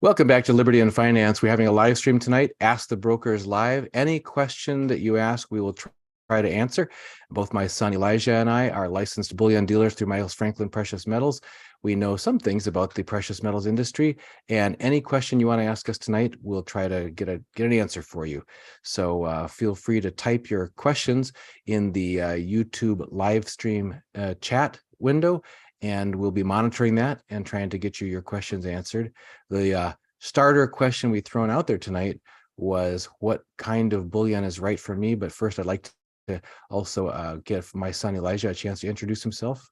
Welcome back to Liberty and Finance. We're having a live stream tonight. Ask the Brokers Live. Any question that you ask, we will try to answer. Both my son Elijah and I are licensed bullion dealers through Miles Franklin Precious Metals. We know some things about the precious metals industry, and any question you want to ask us tonight, we'll try to get an answer for you. So feel free to type your questions in the YouTube live stream chat window, and we'll be monitoring that and trying to get you your questions answered. The starter question we thrown out there tonight was what kind of bullion is right for me. But first, I'd like to also give my son Elijah a chance to introduce himself.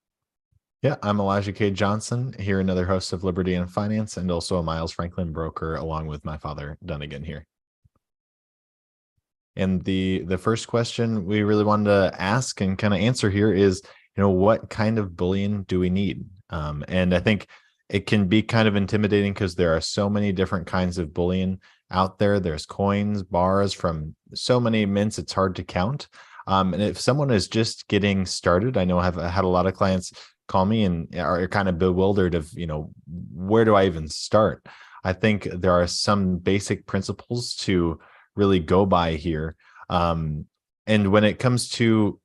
Yeah, I'm Elijah K. Johnson, here another host of Liberty and Finance, and also a Miles Franklin broker, along with my father, Dunnigan, here. And the first question we really wanted to ask and kind of answer here is, what kind of bullion do we need? And I think it can be kind of intimidating because there are so many different kinds of bullion out there. There's coins, bars from so many mints, it's hard to count. And if someone is just getting started, I know I've had a lot of clients call me and are kind of bewildered of, where do I even start? I think there are some basic principles to really go by here. And when it comes to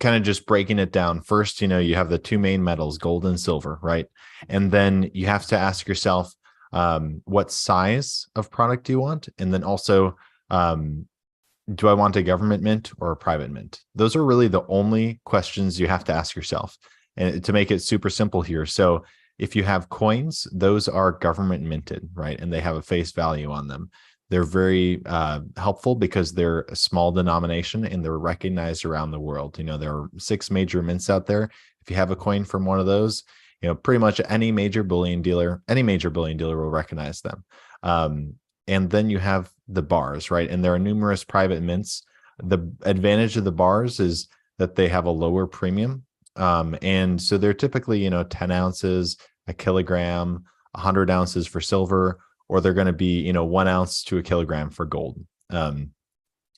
kind of just breaking it down, first, you have the two main metals, gold and silver, right? And then you have to ask yourself, what size of product do you want? And then also, do I want a government mint or a private mint? Those are really the only questions you have to ask yourself. And to make it super simple here. So if you have coins, those are government minted, right? And they have a face value on them. They're very helpful because they're a small denomination and they're recognized around the world. There are 6 major mints out there. If you have a coin from one of those, pretty much any major bullion dealer will recognize them. And then you have the bars, right? And there are numerous private mints. The advantage of the bars is that they have a lower premium. And so they're typically, 10 ounces, a kilogram, 100 ounces for silver, or they're going to be, 1 ounce to a kilogram for gold. And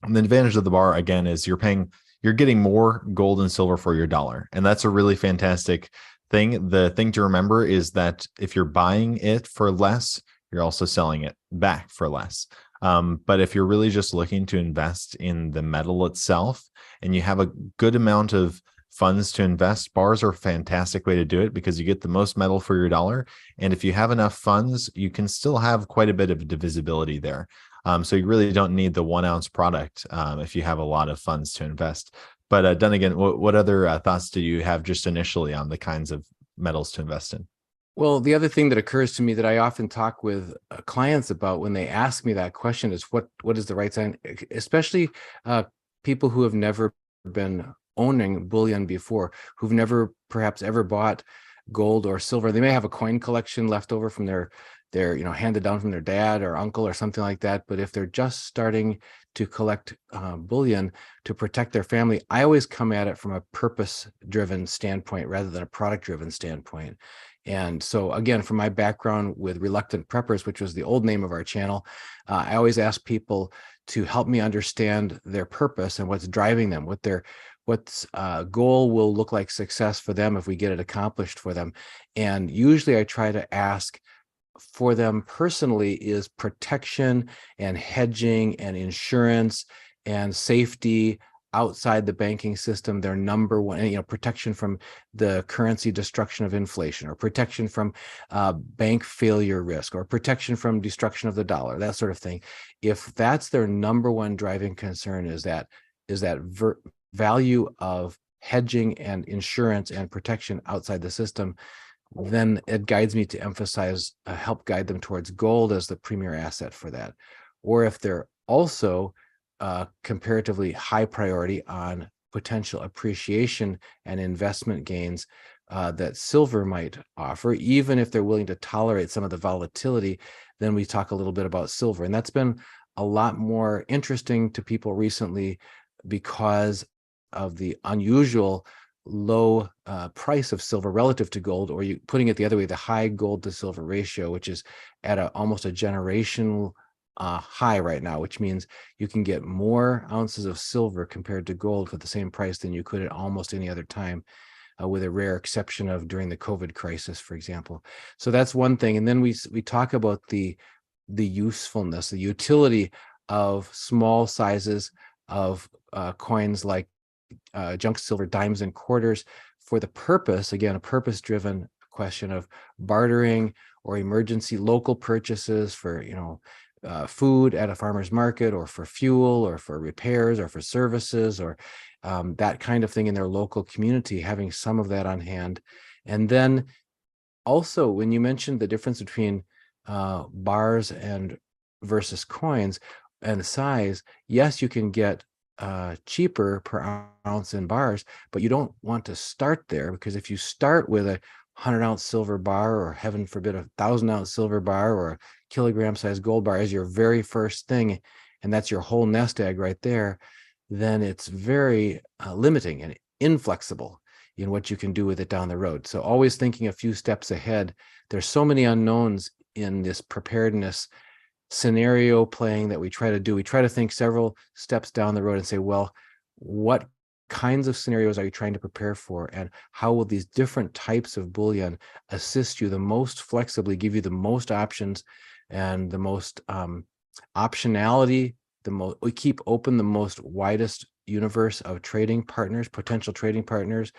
the advantage of the bar, again, is you're getting more gold and silver for your dollar. And that's a really fantastic thing. The thing to remember is that if you're buying it for less, you're also selling it back for less. But if you're really just looking to invest in the metal itself and you have a good amount of funds to invest, bars are a fantastic way to do it because you get the most metal for your dollar. And if you have enough funds, you can still have quite a bit of divisibility there. So you really don't need the 1 ounce product if you have a lot of funds to invest. But Dunnigan, what other thoughts do you have just initially on the kinds of metals to invest in? Well, the other thing that occurs to me that I often talk with clients about when they ask me that question is what is the right sign, especially people who have never been owning bullion before, who've never perhaps ever bought gold or silver. They may have a coin collection left over from their handed down from their dad or uncle or something like that. But if they're just starting to collect bullion to protect their family, I always come at it from a purpose-driven standpoint rather than a product-driven standpoint. And so again, from my background with Reluctant Preppers, which was the old name of our channel, I always ask people to help me understand their purpose and what's driving them, what's goal will look like success for them if we get it accomplished for them. And usually I try to ask for them personally is protection and hedging and insurance and safety outside the banking system, their number one, protection from the currency destruction of inflation, or protection from bank failure risk, or protection from destruction of the dollar, that sort of thing. If that's their number one driving concern, is that value of hedging and insurance and protection outside the system, then it guides me to emphasize, help guide them towards gold as the premier asset for that. Or if they're also comparatively high priority on potential appreciation and investment gains that silver might offer, even if they're willing to tolerate some of the volatility, then we talk a little bit about silver. And that's been a lot more interesting to people recently because of the unusual low price of silver relative to gold, or you putting it the other way, the high gold to silver ratio, which is at almost a generational high right now, which means you can get more ounces of silver compared to gold for the same price than you could at almost any other time, with a rare exception of during the COVID crisis, for example. So that's one thing. And then we talk about the the usefulness, the utility of small sizes of coins like junk silver, dimes, and quarters for the purpose, again, a purpose-driven question of bartering or emergency local purchases for, food at a farmer's market, or for fuel, or for repairs, or for services, or that kind of thing in their local community, having some of that on hand. And then also, when you mentioned the difference between bars and versus coins and the size, yes, you can get cheaper per ounce in bars, but you don't want to start there, because if you start with a 100-ounce silver bar, or heaven forbid a 1,000-ounce silver bar, or a kilogram size gold bar as your very first thing, and that's your whole nest egg right there, then it's very limiting and inflexible in what you can do with it down the road. So always thinking a few steps ahead. There's so many unknowns in this preparedness scenario playing that we try to do. We try to think several steps down the road and say, well, what kinds of scenarios are you trying to prepare for, and how will these different types of bullion assist you the most flexibly, give you the most options and the most optionality, we keep open the most widest universe of trading partners, potential trading partners,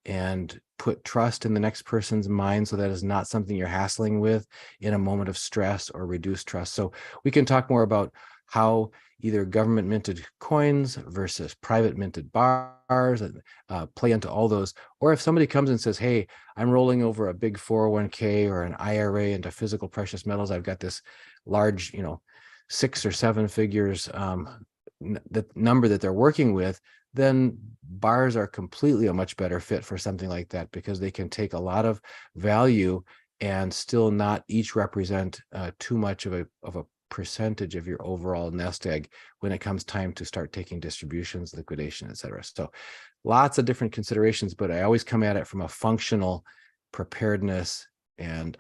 and put trust in the next person's mind, so that is not something you're hassling with in a moment of stress or reduced trust. So we can talk more about how either government minted coins versus private minted bars play into all those. Or if somebody comes and says, hey, I'm rolling over a big 401k or an IRA into physical precious metals, I've got this large, 6 or 7 figures, the number that they're working with, then bars are completely a much better fit for something like that, because they can take a lot of value and still not each represent too much of a percentage of your overall nest egg when it comes time to start taking distributions, liquidation, et cetera. So lots of different considerations, but I always come at it from a functional preparedness and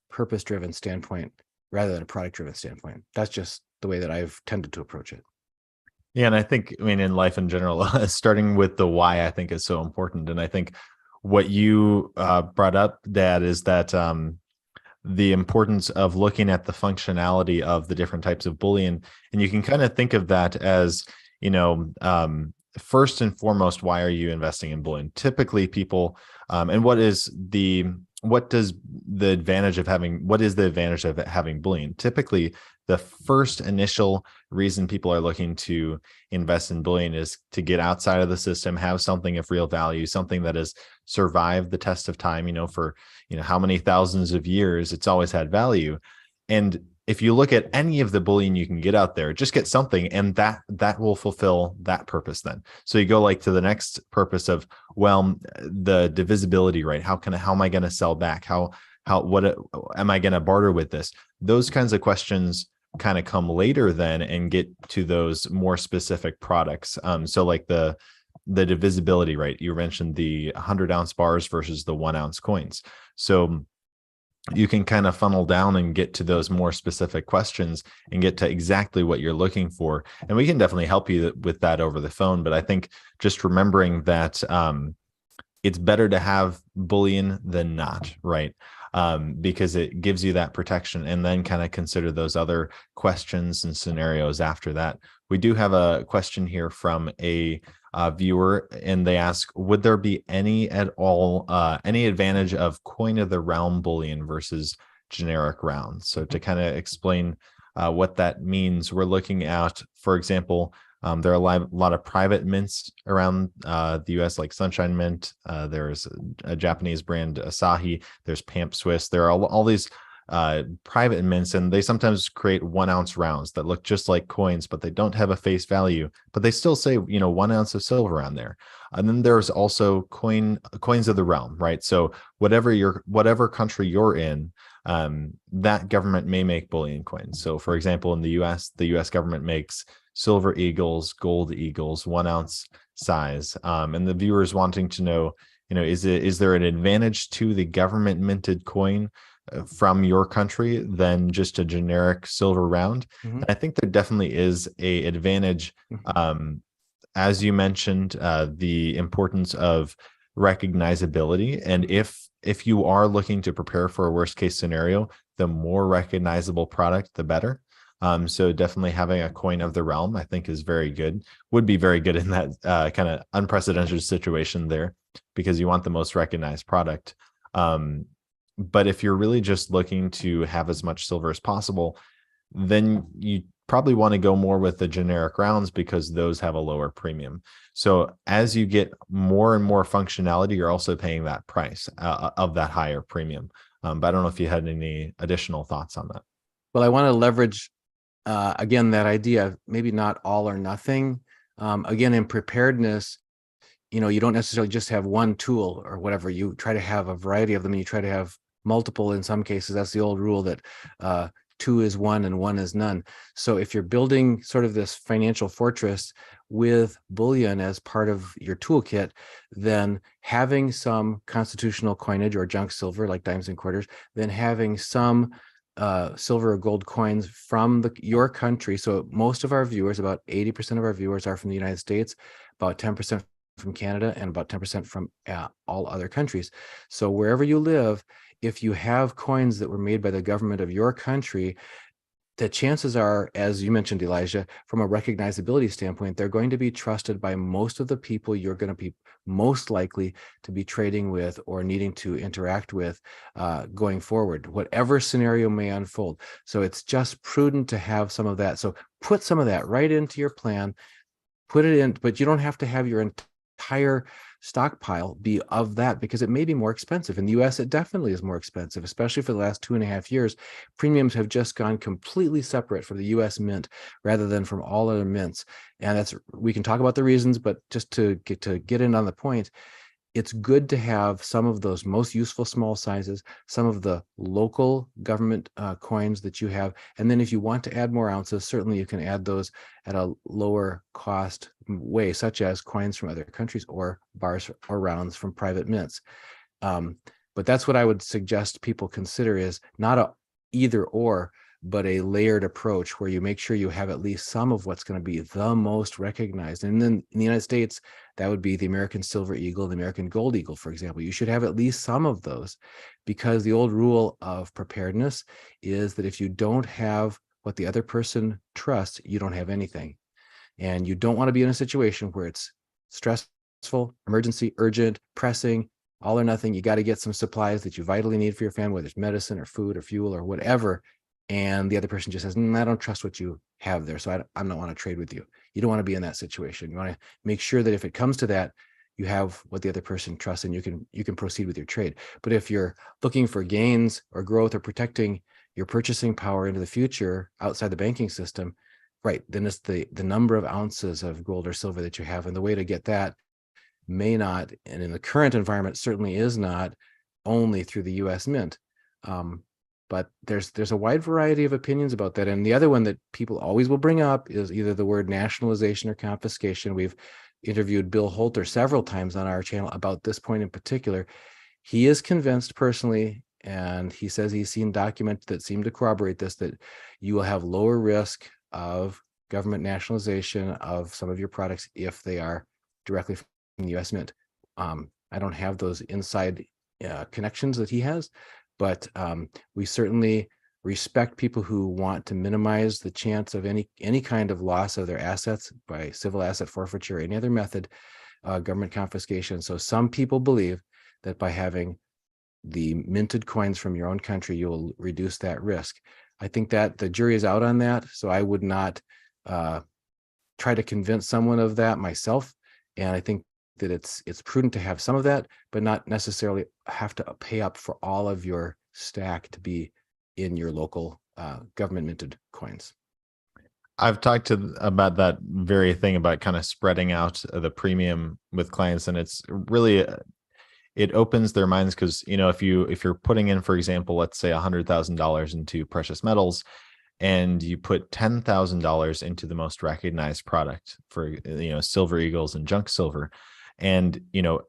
purpose-driven standpoint rather than a product-driven standpoint. That's just the way that I've tended to approach it. Yeah, and I think, in life in general, starting with the why, I think is so important. And I think what you brought up, Dad, is that the importance of looking at the functionality of the different types of bullion. And you can kind of think of that as, first and foremost, why are you investing in bullion? Typically people, and what is the advantage of having bullion? Typically, the first initial reason people are looking to invest in bullion is to get outside of the system, have something of real value, something that has survived the test of time, for, how many thousands of years it's always had value. And if you look at any of the bullion you can get out there, just get something, and that will fulfill that purpose then. So you go to the next purpose of, well, the divisibility, right? How am I going to sell back? What am I going to barter with this? Those kinds of questions kind of come later then and get to those more specific products. So like the divisibility, right? You mentioned the 100-ounce bars versus the 1-ounce coins. So you can kind of funnel down and get to those more specific questions and get to exactly what you're looking for. And we can definitely help you with that over the phone. But I think just remembering that it's better to have bullion than not, right? Because it gives you that protection, and then kind of consider those other questions and scenarios after that. We do have a question here from a viewer, and they ask, would there be any advantage of coin of the realm bullion versus generic rounds? So to kind of explain what that means, we're looking at, for example, there are a lot of private mints around the US, like Sunshine Mint. There's a Japanese brand, Asahi. There's Pamp Swiss. There are all these private mints, and they sometimes create 1-ounce rounds that look just like coins, but they don't have a face value, but they still say, 1 ounce of silver on there. And then there's also coins of the realm, right? So whatever country you're in, that government may make bullion coins. So for example, in the US government makes silver eagles, gold eagles, 1-ounce size. And the viewer is wanting to know, is there an advantage to the government minted coin from your country than just a generic silver round? Mm-hmm. I think there definitely is a advantage. Mm-hmm. As you mentioned, the importance of recognizability. And if you are looking to prepare for a worst case scenario, the more recognizable product, the better. So definitely having a coin of the realm, I think, is very good, would be very good in that kind of unprecedented situation there, because you want the most recognized product. But if you're really just looking to have as much silver as possible, then you probably want to go more with the generic rounds, because those have a lower premium. So as you get more and more functionality, you're also paying that price of that higher premium. But I don't know if you had any additional thoughts on that. Well, I want to leverage again that idea of maybe not all or nothing. Again, in preparedness, you don't necessarily just have one tool or whatever. You try to have a variety of them, and you try to have multiple in some cases. That's the old rule that 2 is 1 and 1 is none. So if you're building sort of this financial fortress with bullion as part of your toolkit, then having some constitutional coinage or junk silver like dimes and quarters, then having some silver or gold coins from your country. So most of our viewers, about 80% of our viewers, are from the United States, about 10% from Canada, and about 10% from all other countries. So wherever you live, if you have coins that were made by the government of your country, the chances are, as you mentioned, Elijah, from a recognizability standpoint, they're going to be trusted by most of the people you're going to be most likely to be trading with or needing to interact with going forward, whatever scenario may unfold. So it's just prudent to have some of that. So put some of that right into your plan, put it in, but you don't have to have your entire stockpile be of that, because it may be more expensive. In the US, it definitely is more expensive, especially for the last 2.5 years. Premiums have just gone completely separate from the US Mint rather than from all other mints. And we can talk about the reasons, but just to get in on the point, it's good to have some of those most useful small sizes, some of the local government coins that you have. And then if you want to add more ounces, certainly you can add those at a lower cost way, such as coins from other countries or bars or rounds from private mints. But that's what I would suggest people consider, is not a either or, but a layered approach where you make sure you have at least some of what's going to be the most recognized. And then in the United States, that would be the American Silver Eagle, the American Gold Eagle, for example. You should have at least some of those, because the old rule of preparedness is that if you don't have what the other person trusts, you don't have anything. And you don't want to be in a situation where it's stressful, emergency, urgent, pressing, all or nothing. You got to get some supplies that you vitally need for your family, whether it's medicine or food or fuel or whatever. And the other person just says, I don't trust what you have there, so I'm not want to trade with you. You don't want to be in that situation. You want to make sure that if it comes to that, you have what the other person trusts, and you can proceed with your trade. But if you're looking for gains or growth or protecting your purchasing power into the future outside the banking system, right, then it's the number of ounces of gold or silver that you have. And the way to get that may not, and in the current environment certainly is not, only through the US Mint. But there's a wide variety of opinions about that. And the other one that people always will bring up is either the word nationalization or confiscation. We've interviewed Bill Holter several times on our channel about this point in particular. He is convinced personally, and he says he's seen documents that seem to corroborate this, that you will have lower risk of government nationalization of some of your products if they are directly from the US Mint. I don't have those inside connections that he has, but we certainly respect people who want to minimize the chance of any kind of loss of their assets by civil asset forfeiture or any other method, government confiscation. So some people believe that by having the minted coins from your own country, you'll reduce that risk. I think that the jury is out on that, so I would not try to convince someone of that myself. And I think that it's prudent to have some of that, but not necessarily have to pay up for all of your stack to be in your local government minted coins. I've talked about that very thing about kind of spreading out the premium with clients, and it's really it opens their minds, because if you're putting in, for example, let's say $100,000 into precious metals, and you put $10,000 into the most recognized product for silver eagles and junk silver, and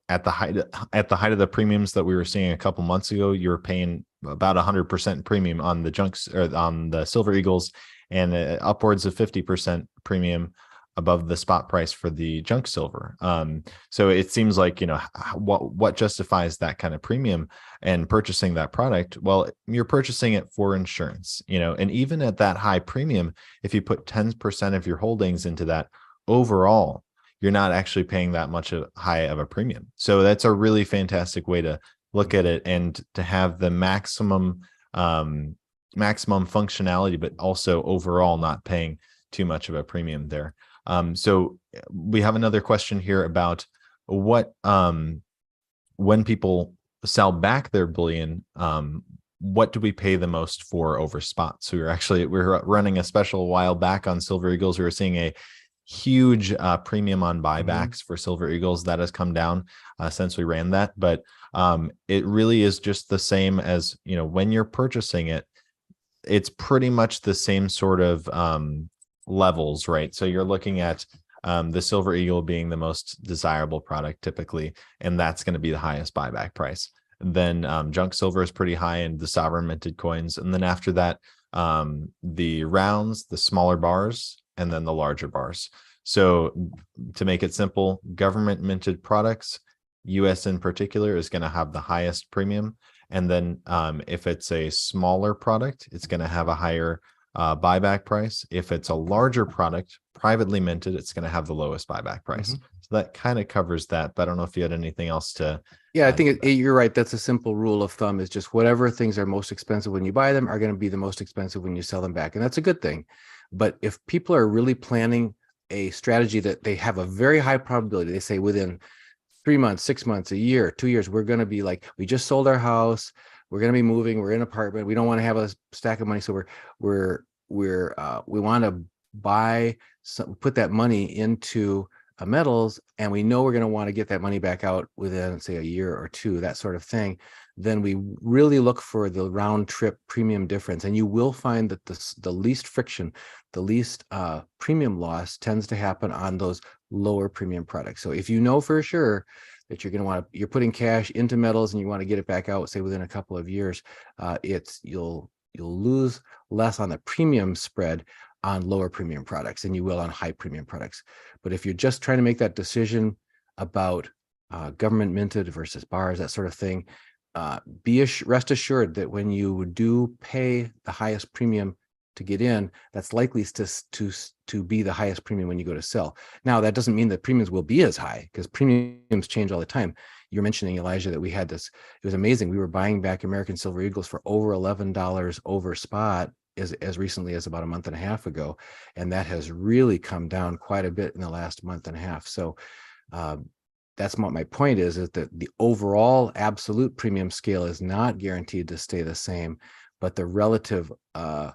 at the height of the premiums that we were seeing a couple months ago, you were paying about 100% premium on the junks or on the silver eagles, and upwards of 50% premium above the spot price for the junk silver. So it seems like, what justifies that kind of premium and purchasing that product? Well, you're purchasing it for insurance, and even at that high premium, if you put 10% of your holdings into that, overall, you're not actually paying that much high of a premium. So that's a really fantastic way to look at it, and to have the maximum functionality, but also overall not paying too much of a premium there. So we have another question here about what, when people sell back their bullion, what do we pay the most for over spot? So we're running a special a while back on Silver Eagles. We were seeing a huge premium on buybacks for Silver Eagles that has come down since we ran that. But it really is just the same as, when you're purchasing it, it's pretty much the same sort of levels, right? So you're looking at the Silver Eagle being the most desirable product typically, and that's going to be the highest buyback price. Then junk silver is pretty high, and the sovereign minted coins. And then after that, the rounds, the smaller bars, and then the larger bars. So to make it simple, government minted products, US in particular, is going to have the highest premium. And then if it's a smaller product, it's going to have a higher buyback price. If it's a larger product, privately minted, it's going to have the lowest buyback price. So that kind of covers that. But I don't know if you had anything else to. Yeah, I think you're right. That's a simple rule of thumb, is just whatever things are most expensive when you buy them are going to be the most expensive when you sell them back. And that's a good thing. But if people are really planning a strategy that they have a very high probability, they say within 3 months, 6 months, a year, 2 years, we're going to be like, we just sold our house, we're going to be moving, we're in an apartment, we don't want to have a stack of money, so we want to buy some, put that money into metals, and we know we're going to want to get that money back out within, say, a year or two, that sort of thing. Then we really look for the round trip premium difference, and you will find that the least friction, the least premium loss tends to happen on those lower premium products. So if you know for sure that you're putting cash into metals and you want to get it back out, say within a couple of years, you'll lose less on the premium spread on lower premium products than you will on high premium products. But if you're just trying to make that decision about government minted versus bars, that sort of thing, rest assured that when you do pay the highest premium to get in, that's likely to be the highest premium when you go to sell. Now, that doesn't mean that premiums will be as high, because premiums change all the time. You're mentioning, Elijah, that we had this, it was amazing. We were buying back American Silver Eagles for over $11 over spot as recently as about a month and a half ago. And that has really come down quite a bit in the last month and a half. So that's what my point is that the overall absolute premium scale is not guaranteed to stay the same, but the relative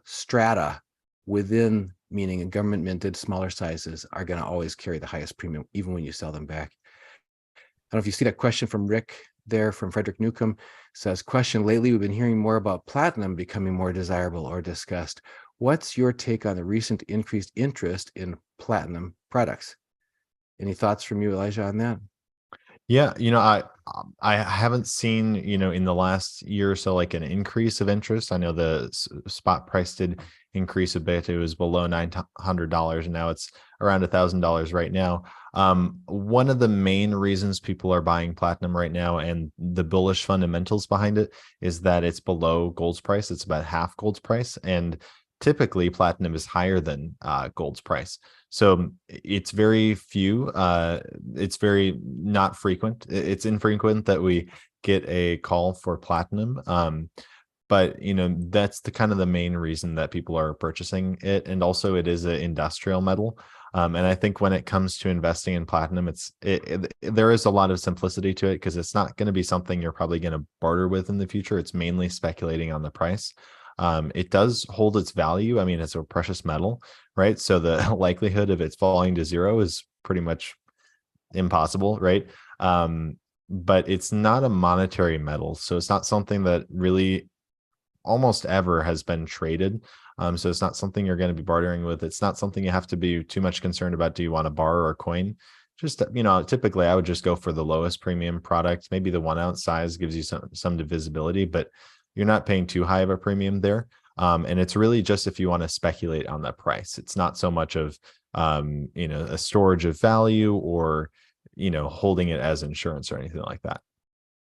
strata within, meaning government minted smaller sizes, are going to always carry the highest premium, even when you sell them back. I don't know if you see that question from Rick there, from Frederick Newcomb. Says, question, lately we've been hearing more about platinum becoming more desirable or discussed. What's your take on the recent increased interest in platinum products? Any thoughts from you, Elijah, on that? Yeah, I haven't seen, in the last year or so, like an increase of interest. I know the spot price did increase a bit. It was below $900, and now it's around $1,000 right now. One of the main reasons people are buying platinum right now, and the bullish fundamentals behind it, is that it's below gold's price. It's about half gold's price, and typically platinum is higher than gold's price. So it's very few, it's very not frequent. It's infrequent that we get a call for platinum. But that's the kind of the main reason that people are purchasing it. And also it is an industrial metal. And I think when it comes to investing in platinum, there is a lot of simplicity to it, because it's not going to be something you're probably going to barter with in the future. It's mainly speculating on the price. It does hold its value. I mean, it's a precious metal, right? So the likelihood of it falling to zero is pretty much impossible, right? But it's not a monetary metal. So it's not something that really almost ever has been traded. So it's not something you're going to be bartering with. It's not something you have to be too much concerned about. Do you want a bar or a coin? Just, typically I would just go for the lowest premium product. Maybe the 1 ounce size gives you some divisibility, but you're not paying too high of a premium there. And it's really just if you want to speculate on the price. It's not so much of a storage of value or holding it as insurance or anything like that.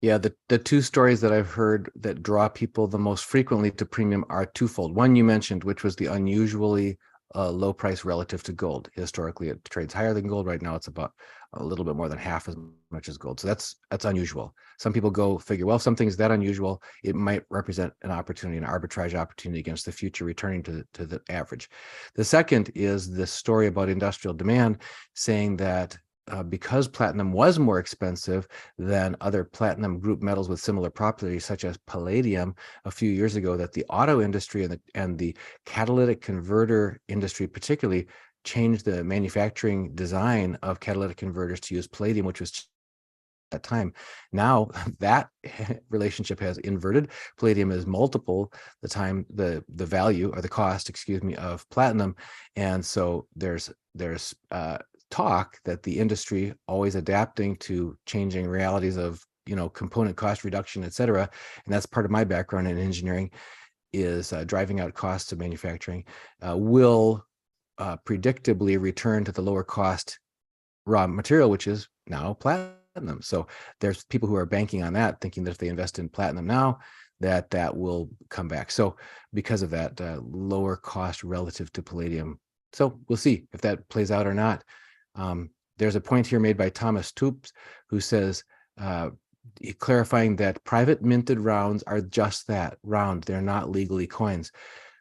Yeah, the two stories that I've heard that draw people the most frequently to premium are twofold. One you mentioned, which was the unusually low price relative to gold. Historically, it trades higher than gold. Right now, it's about a little bit more than half as much as gold. So that's unusual. Some people go figure, well, if something's that unusual, it might represent an opportunity, an arbitrage opportunity against the future returning to the average. The second is the story about industrial demand, saying that because platinum was more expensive than other platinum group metals with similar properties, such as palladium, a few years ago, that the auto industry and the catalytic converter industry particularly changed the manufacturing design of catalytic converters to use palladium, which was at that time. Now that relationship has inverted. Palladium is multiple the value or the cost, excuse me, of platinum, and so there's talk that the industry, always adapting to changing realities of component cost reduction, et cetera, and that's part of my background in engineering, is driving out costs of manufacturing, will predictably return to the lower cost raw material, which is now platinum. So there's people who are banking on that, thinking that if they invest in platinum now, that will come back. So because of that lower cost relative to palladium. So we'll see if that plays out or not. There's a point here made by Thomas Toops, who says, clarifying that private minted rounds are just that, round. They're not legally coins.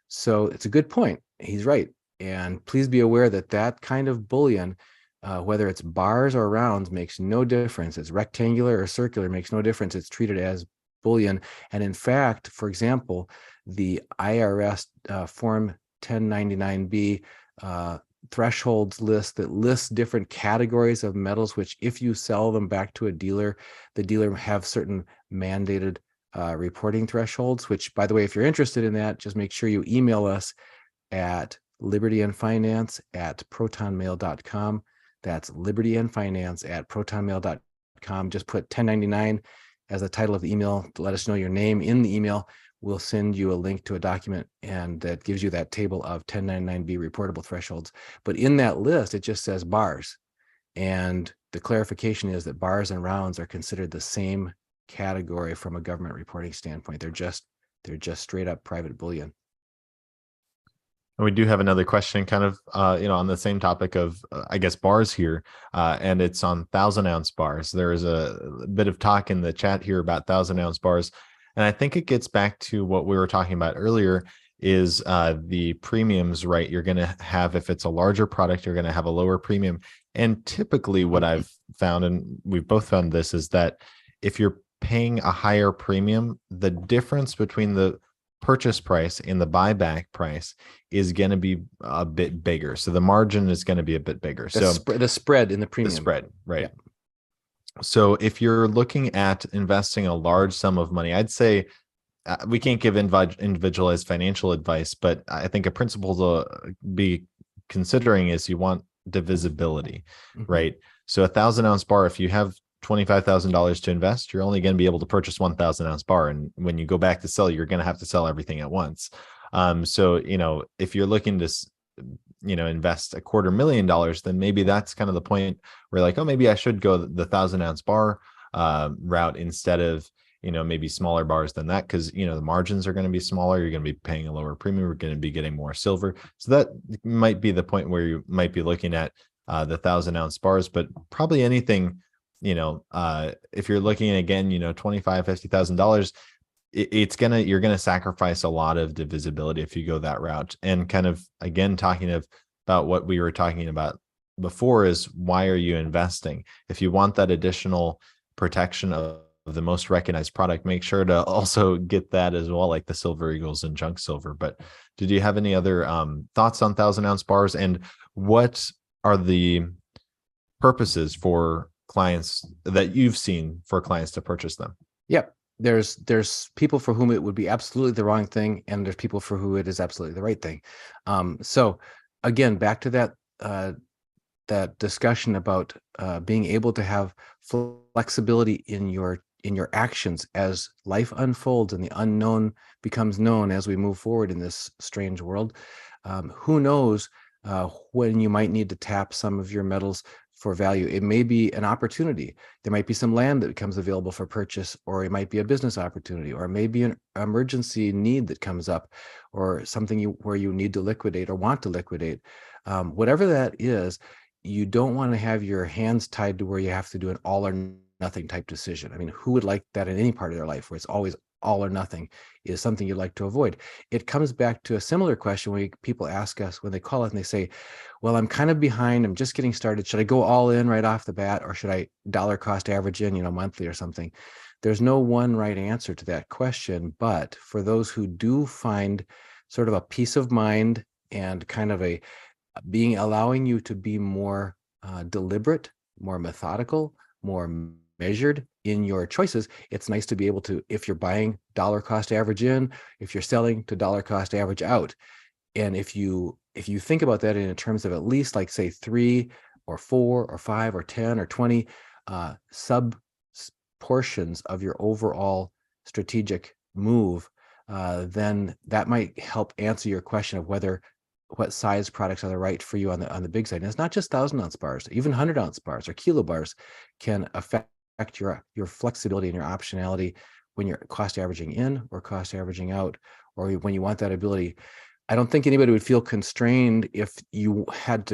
So it's a good point. He's right. And please be aware that that kind of bullion, whether it's bars or rounds, makes no difference. It's rectangular or circular, makes no difference. It's treated as bullion. And in fact, for example, the IRS Form 1099B thresholds list that lists different categories of metals, which if you sell them back to a dealer, the dealer have certain mandated reporting thresholds, which, by the way, if you're interested in that, just make sure you email us at libertyandfinance@protonmail.com. That's libertyandfinance@protonmail.com. Just put 1099 as the title of the email to let us know your name in the email. We'll send you a link to a document, and that gives you that table of 1099B reportable thresholds. But in that list, it just says bars. And the clarification is that bars and rounds are considered the same category from a government reporting standpoint. They're just straight up private bullion. And we do have another question kind of, on the same topic of, I guess, bars here, and it's on 1,000-ounce bars. There is a bit of talk in the chat here about 1,000-ounce bars. And I think it gets back to what we were talking about earlier is the premiums, right? You're going to have, if it's a larger product, you're going to have a lower premium. And typically what I've found, and we've both found this, is that if you're paying a higher premium, the difference between the purchase price and the buyback price is going to be a bit bigger. So the margin is going to be a bit bigger. The spread in the premium. The spread, right? Yeah. So if you're looking at investing a large sum of money, I'd say we can't give individualized financial advice, but I think a principle to be considering is you want divisibility, right? So 1,000-ounce bar, if you have $25,000 to invest, you're only going to be able to purchase 1,000-ounce bar. And when you go back to sell, you're going to have to sell everything at once. So, if you're looking to invest $250,000, then maybe that's kind of the point where like, oh, maybe I should go the 1,000-ounce bar route instead of, maybe smaller bars than that. Cause the margins are going to be smaller. You're going to be paying a lower premium. We're going to be getting more silver. So that might be the point where you might be looking at the 1,000-ounce bars, but probably anything, if you're looking at, again, $25,000, $50,000, you're gonna sacrifice a lot of divisibility if you go that route. And kind of, again, talking about what we were talking about before is, why are you investing? If you want that additional protection of the most recognized product, make sure to also get that as well, like the Silver Eagles and junk silver. But did you have any other thoughts on 1,000-ounce bars, and what are the purposes for clients that you've seen for clients to purchase them? Yep. There's people for whom it would be absolutely the wrong thing, and there's people for who it is absolutely the right thing. So again, back to that discussion about being able to have flexibility in your in your actions as life unfolds and the unknown becomes known as we move forward in this strange world. Who knows when you might need to tap some of your metals for value. It may be an opportunity. There might be some land that becomes available for purchase, or it might be a business opportunity, or maybe an emergency need that comes up, or something where you need to liquidate or want to liquidate. Whatever that is, you don't want to have your hands tied to where you have to do an all or nothing type decision. I mean, who would like that in any part of their life where it's always all or nothing? Is something you'd like to avoid. It comes back to a similar question when people ask us, when they call us and they say, well, I'm kind of behind, I'm just getting started. Should I go all in right off the bat, or should I dollar cost average in, monthly or something? There's no one right answer to that question, but for those who do find sort of a peace of mind and kind of allowing you to be more deliberate, more methodical, more measured in your choices, it's nice to be able to, if you're buying dollar cost average in, if you're selling, to dollar cost average out. And if you think about that in terms of at least, like, say 3 or 4 or 5 or 10 or 20 sub portions of your overall strategic move, then that might help answer your question of what size products are the right for you on the big side. And it's not just 1,000-ounce bars, even 100-ounce bars or kilo bars can affect your flexibility and your optionality when you're cost averaging in or cost averaging out, or when you want that ability. I don't think anybody would feel constrained if you had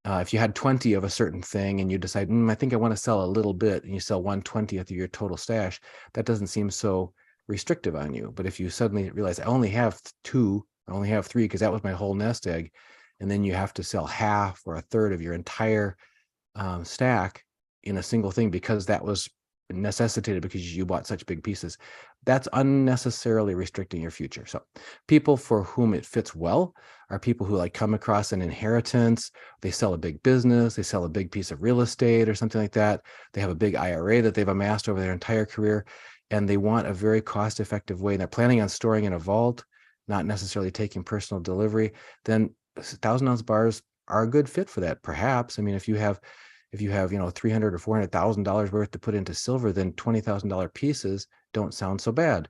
20 of a certain thing and you decide, I think I want to sell a little bit, and you sell 1/20th of your total stash. That doesn't seem so restrictive on you. But if you suddenly realize, I only have 2, I only have 3 because that was my whole nest egg, and then you have to sell half or a third of your entire stack in a single thing because that was necessitated because you bought such big pieces, that's unnecessarily restricting your future. So people for whom it fits well are people who come across an inheritance, they sell a big business, they sell a big piece of real estate or something like that, they have a big IRA that they've amassed over their entire career, and they want a very cost-effective way, and they're planning on storing in a vault, not necessarily taking personal delivery. Then 1,000-ounce bars are a good fit for that, perhaps. I mean, if you have $300,000 or $400,000 worth to put into silver, then $20,000 pieces don't sound so bad.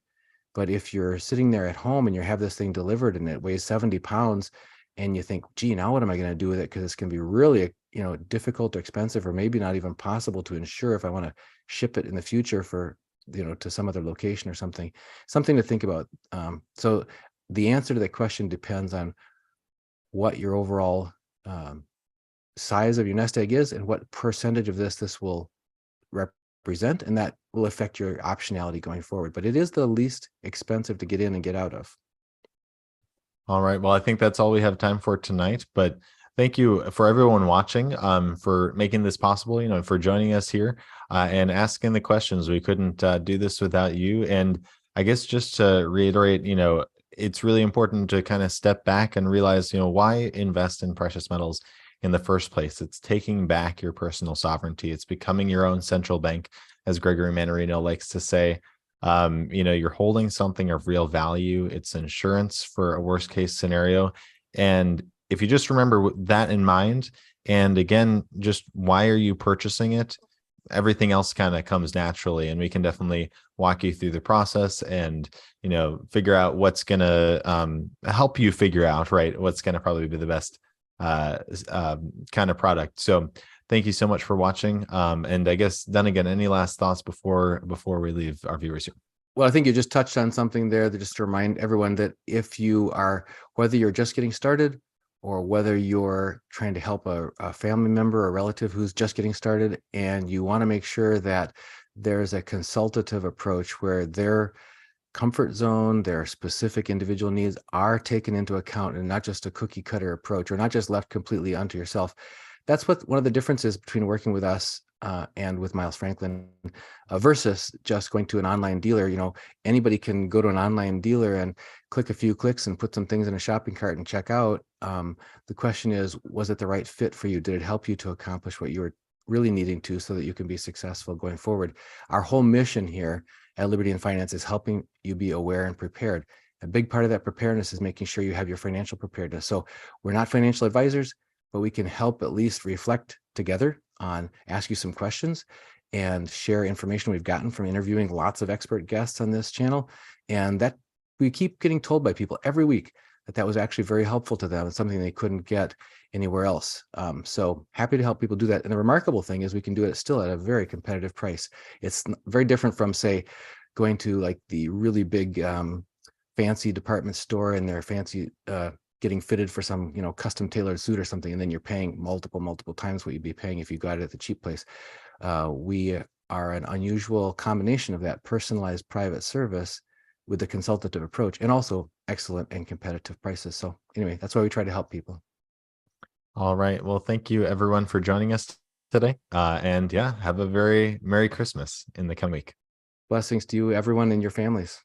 But if you're sitting there at home and you have this thing delivered and it weighs 70 pounds, and you think, gee, now what am I going to do with it? Because it's going to be really, difficult or expensive, or maybe not even possible to insure if I want to ship it in the future for, to some other location or something to think about. So the answer to that question depends on what your overall size of your nest egg is and what percentage of this will represent, and that will affect your optionality going forward. But it is the least expensive to get in and get out of. All right. Well, I think that's all we have time for tonight, but thank you for everyone watching, for making this possible, for joining us here and asking the questions. We couldn't do this without you. And I guess just to reiterate, it's really important to kind of step back and realize, why invest in precious metals in the first place. It's taking back your personal sovereignty. It's becoming your own central bank, as Gregory Mannarino likes to say. You're holding something of real value. It's insurance for a worst case scenario. And if you just remember that in mind, and again, just why are you purchasing it? Everything else kind of comes naturally, and we can definitely walk you through the process and, figure out what's going to help you figure out, right, what's going to probably be the best kind of product. So thank you so much for watching. And I guess then again, any last thoughts before we leave our viewers here? Well, I think you just touched on something there, that just to remind everyone that whether you're just getting started or whether you're trying to help a family member or relative who's just getting started, and you want to make sure that there's a consultative approach where their comfort zone, their specific individual needs are taken into account, and not just a cookie cutter approach, or not just left completely unto yourself. That's one of the differences between working with us and with Miles Franklin versus just going to an online dealer. Anybody can go to an online dealer and click a few clicks and put some things in a shopping cart and check out. The question is, was it the right fit for you? Did it help you to accomplish what you were really needing to, so that you can be successful going forward? Our whole mission here at Liberty and Finance is helping you be aware and prepared. A big part of that preparedness is making sure you have your financial preparedness. So we're not financial advisors, but we can help at least reflect together on, ask you some questions, and share information we've gotten from interviewing lots of expert guests on this channel. And that we keep getting told by people every week that that was actually very helpful to them and something they couldn't get anywhere else. So happy to help people do that. And the remarkable thing is we can do it still at a very competitive price. It's very different from, say, going to like the really big fancy department store and their fancy getting fitted for some, you know, custom tailored suit or something, and then you're paying multiple times what you'd be paying if you got it at the cheap place. We are an unusual combination of that personalized private service with the consultative approach, and also excellent and competitive prices. So anyway, that's why we try to help people. All right. Well, thank you everyone for joining us today. And yeah, have a very Merry Christmas in the coming week. Blessings to you, everyone, and your families.